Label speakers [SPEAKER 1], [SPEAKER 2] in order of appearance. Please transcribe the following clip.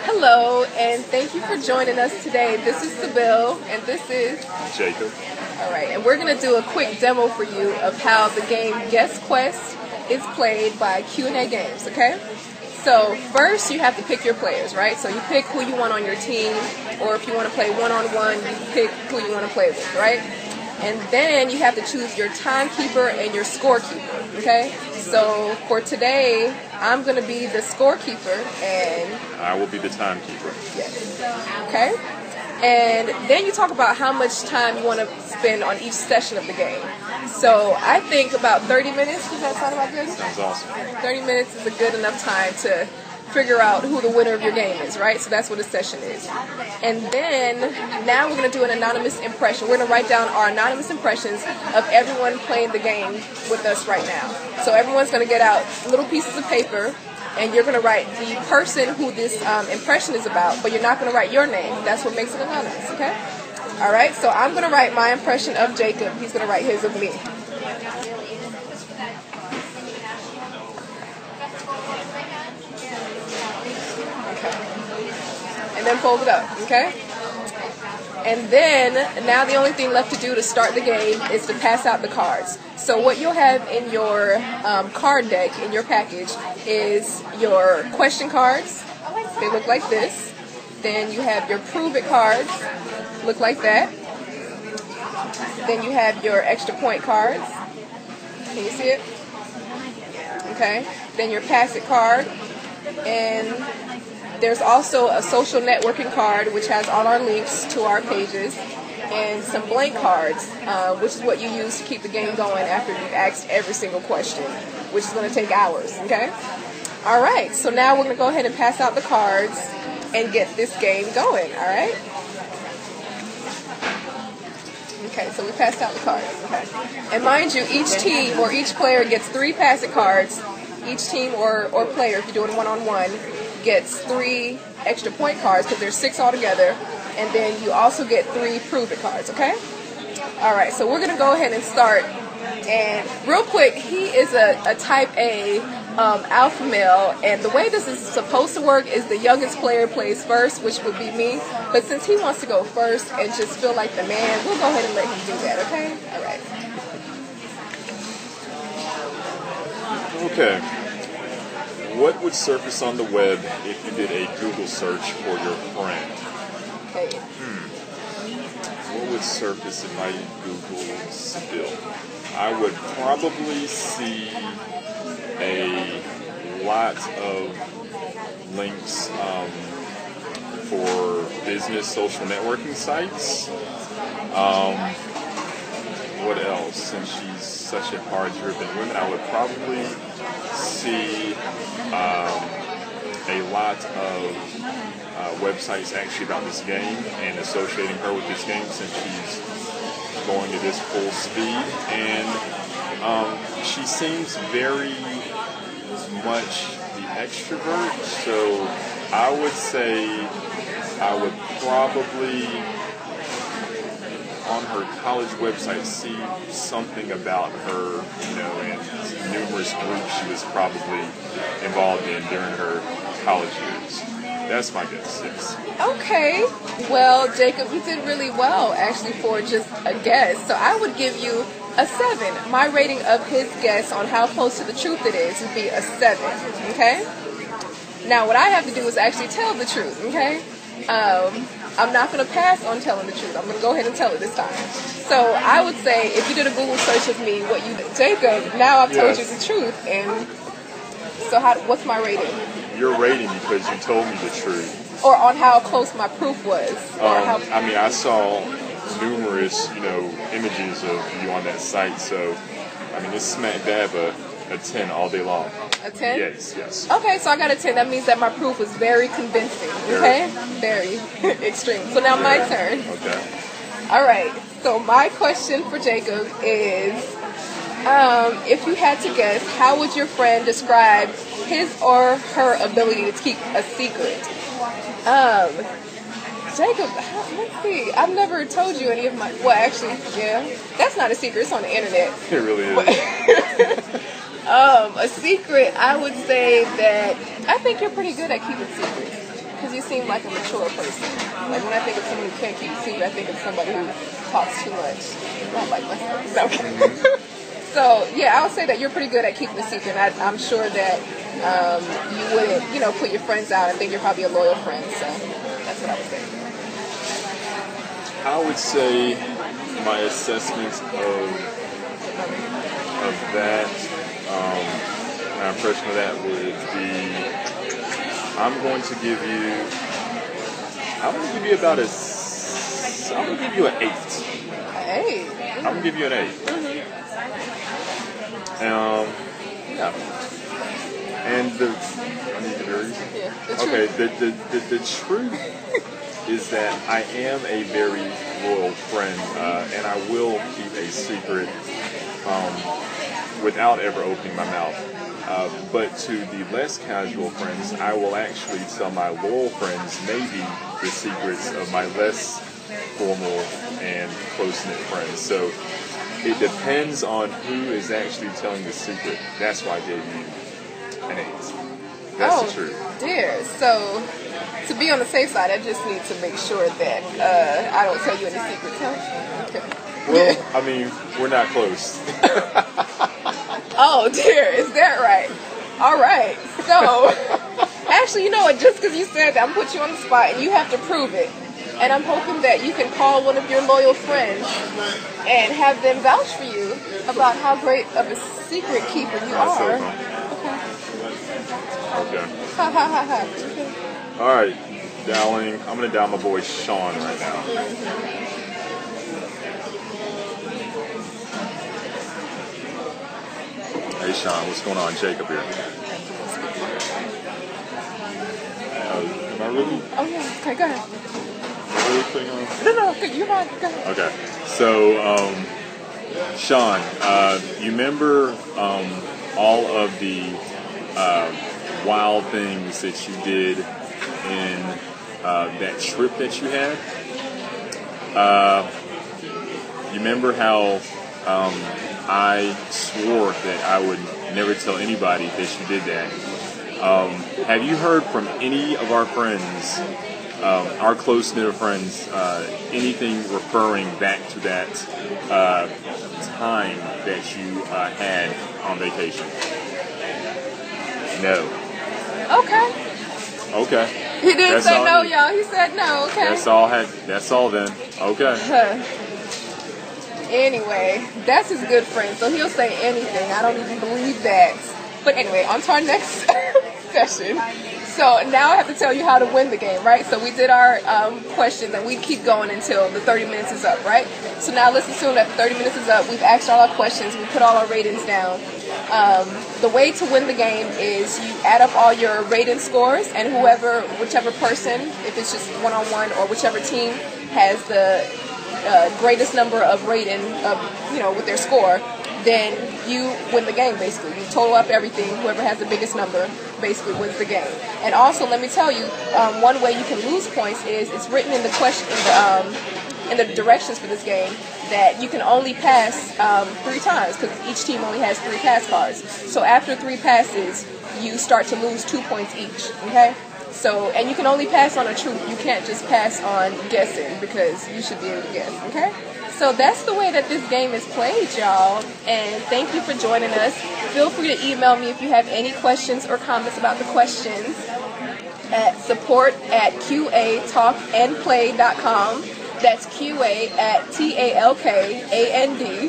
[SPEAKER 1] Hello, and thank you for joining us today. This is Sybil, and this is
[SPEAKER 2] Jacob.
[SPEAKER 1] All right, and we're going to do a quick demo for you of how the game Guess Quest is played by Q&A Games, okay? So first you have to pick your players, right? So you pick who you want on your team, or if you want to play one-on-one, you pick who you want to play with, right? And then you have to choose your timekeeper and your scorekeeper, okay? So for today, I'm going to be the scorekeeper, and
[SPEAKER 2] I will be the timekeeper.
[SPEAKER 1] yes, okay? And then you talk about how much time you want to spend on each session of the game. So I think about 30 minutes. Does that sound about good?
[SPEAKER 2] Sounds awesome.
[SPEAKER 1] 30 minutes is a good enough time to figure out who the winner of your game is, right? So that's what a session is. And then now we're going to do an anonymous impression. We're going to write down our anonymous impressions of everyone playing the game with us right now. So everyone's going to get out little pieces of paper, and you're going to write the person who this impression is about, but you're not going to write your name. That's what makes it anonymous, okay? All right, so I'm going to write my impression of Jacob. He's going to write his of me. And then fold it up, okay? And then, now the only thing left to do to start the game is to pass out the cards. So what you'll have in your card deck, in your package, is your question cards. They look like this. Then you have your prove it cards, look like that. Then you have your extra point cards. Can you see it? Okay. Then your pass it card. And there's also a social networking card, which has all our links to our pages, and some blank cards, which is what you use to keep the game going after you've asked every single question, which is going to take hours, okay? All right, so now we're going to go ahead and pass out the cards and get this game going, all right? Okay, so we passed out the cards, okay? And mind you, each team or each player gets 3 pass it cards. Each team or player, if you're doing one-on-one, gets 3 extra point cards because there's 6 altogether, and then you also get 3 prove it cards, okay? All right, so we're going to go ahead and start. And real quick, he is a type A alpha male, and the way this is supposed to work is the youngest player plays first, which would be me. But since he wants to go first and just feel like the man, we'll go ahead and let him do that, okay? All right.
[SPEAKER 2] Okay. What would surface on the web if you did a Google search for your friend?
[SPEAKER 1] Okay.
[SPEAKER 2] What would surface if I Google Sybil? I would probably see a lot of links for business social networking sites. What else? Since she's such a hard-driven woman, I would probably see a lot of websites actually about this game and associating her with this game since she's going at this full speed. And she seems very much the extrovert, so I would say I would probably on her college website see something about her, and numerous groups she was probably involved in during her college years. That's my guess, yes.
[SPEAKER 1] Okay. Well, Jacob, you did really well, actually, for just a guess. So I would give you a 7. My rating of his guess on how close to the truth it is would be a 7, okay? Now, what I have to do is actually tell the truth, okay? I'm not going to pass on telling the truth. I'm going to go ahead and tell it this time. So I would say if you did a Google search of me, Jacob, now I've told you the truth. And so what's my rating?
[SPEAKER 2] Your rating because you told me the truth.
[SPEAKER 1] Or on how close my proof was.
[SPEAKER 2] I saw numerous, images of you on that site. So, it's smack dab a 10 all day long.
[SPEAKER 1] A 10?
[SPEAKER 2] Yes.
[SPEAKER 1] Okay, so I got a 10. That means that my proof was very convincing, okay? Very extreme. So now my turn.
[SPEAKER 2] Okay.
[SPEAKER 1] All right, so my question for Jacob is, if you had to guess, how would your friend describe his or her ability to keep a secret? Jacob, let's see. I've never told you any of my... Well, actually, yeah. That's not a secret. It's on the internet.
[SPEAKER 2] It really is.
[SPEAKER 1] A secret, I would say that I think you're pretty good at keeping secrets. Because you seem like a mature person. Like when I think of someone who can't keep a secret, I think of somebody who talks too much. Not like myself. No. So yeah, I would say that you're pretty good at keeping a secret. I'm sure that you wouldn't, put your friends out. I think you're probably a loyal friend. So that's what I would say.
[SPEAKER 2] I would say my assessment of that, my impression of that would be, I'm going to give you about I'm going to give you an 8.
[SPEAKER 1] Hey.
[SPEAKER 2] I'm going to give you an 8. Yeah. And I need to be reason.
[SPEAKER 1] Yeah,
[SPEAKER 2] okay, the truth is that I am a very loyal friend, and I will keep a secret without ever opening my mouth. But to the less casual friends, I will actually tell my loyal friends maybe the secrets of my less formal and close-knit friends. So it depends on who is actually telling the secret. That's why I gave you an 8. That's the truth.
[SPEAKER 1] Dear. So to be on the safe side, I just need to make sure that I don't tell you any secrets, huh? Okay.
[SPEAKER 2] Well, I mean, we're not close.
[SPEAKER 1] Oh dear, is that right? All right. So, actually, you know what? Just because you said that, I'm put you on the spot, and you have to prove it. And I'm hoping that you can call one of your loyal friends and have them vouch for you about how great of a secret keeper you are.
[SPEAKER 2] Okay.
[SPEAKER 1] Ha ha ha ha. Okay.
[SPEAKER 2] All right, dialing. I'm gonna dial my boy Sean right now. Hey Sean, what's going on? Jacob here. Am I really?
[SPEAKER 1] Oh yeah. Okay, go ahead.
[SPEAKER 2] Am I really putting on?
[SPEAKER 1] No. Okay, you're fine. Go ahead.
[SPEAKER 2] Okay. So, Sean, you remember all of the wild things that you did in that trip that you had? You remember how I swore that I would never tell anybody that you did that? Have you heard from any of our friends, our close-knit friends, anything referring back to that time that you had on vacation? No.
[SPEAKER 1] Okay.
[SPEAKER 2] Okay.
[SPEAKER 1] He didn't say no, y'all. He said no. Okay.
[SPEAKER 2] That's all then. Okay.
[SPEAKER 1] Anyway, that's his good friend, so he'll say anything. I don't even believe that. But anyway, on to our next session. So now I have to tell you how to win the game, right? So we did our questions, and we keep going until the 30 minutes is up, right? So now let's assume that the 30 minutes is up. We've asked all our questions. We put all our ratings down. The way to win the game is you add up all your rating scores, and whichever person, if it's just one-on-one, or whichever team has the greatest number of rating, with their score, then you win the game, basically. You total up everything. Whoever has the biggest number basically wins the game. And also, let me tell you, one way you can lose points is it's written in the question, in the directions for this game, that you can only pass 3 times, because each team only has 3 pass cards. So after 3 passes, you start to lose 2 points each, okay? So, and you can only pass on a truth. You can't just pass on guessing, because you should be able to guess, okay? So that's the way that this game is played, y'all. And thank you for joining us. Feel free to email me if you have any questions or comments about the questions at support@qatalkandplay.com. That's QA@TALKAND.